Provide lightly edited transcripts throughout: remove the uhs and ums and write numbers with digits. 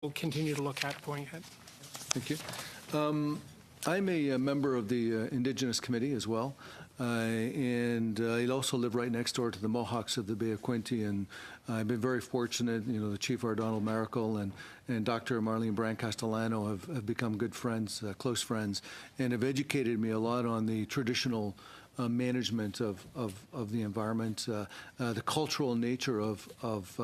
we'll continue to look at going ahead. Thank you. I'm a member of the Indigenous Committee as well, and I also live right next door to the Mohawks of the Bay of Quinte, and I've been very fortunate. You know, the Chief Donald Maracle and Dr. Marlene Brant Castellano have become good friends, close friends, and have educated me a lot on the traditional management of the environment, the cultural nature of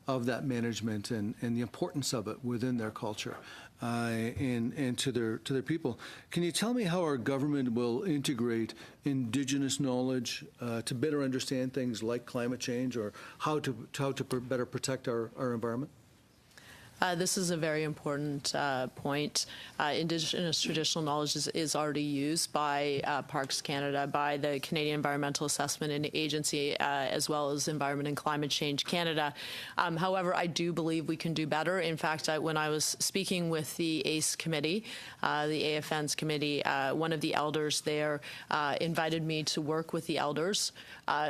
that management, and the importance of it within their culture, and to their people. Can you tell me how our government will integrate Indigenous knowledge to better understand things like climate change, or how to better protect our environment? This is a very important point. Indigenous traditional knowledge is already used by Parks Canada, by the Canadian Environmental Assessment and Agency, as well as Environment and Climate Change Canada. However, I do believe we can do better. In fact, when I was speaking with the ACE committee, the AFN's committee, one of the elders there invited me to work with the elders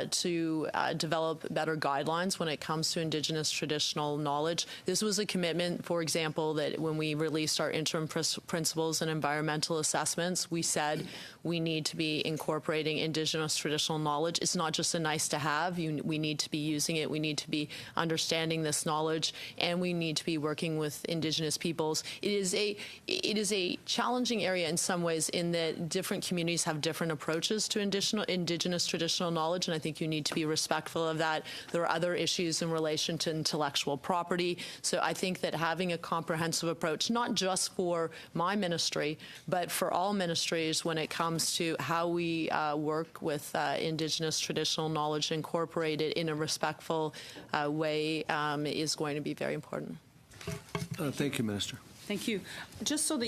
to develop better guidelines when it comes to Indigenous traditional knowledge. This was a commitment, for example, that when we released our interim principles and environmental assessments, we said we need to be incorporating Indigenous traditional knowledge. It's not just a nice to have. We need to be using it. We need to be understanding this knowledge, and we need to be working with Indigenous peoples. It is a challenging area in some ways, in that different communities have different approaches to Indigenous traditional knowledge, and I think you need to be respectful of that. There are other issues in relation to intellectual property. So I think that having a comprehensive approach, not just for my ministry, but for all ministries when it comes to how we work with Indigenous traditional knowledge, incorporate it in a respectful way, is going to be very important. Thank you, Minister. Thank you. Just so that you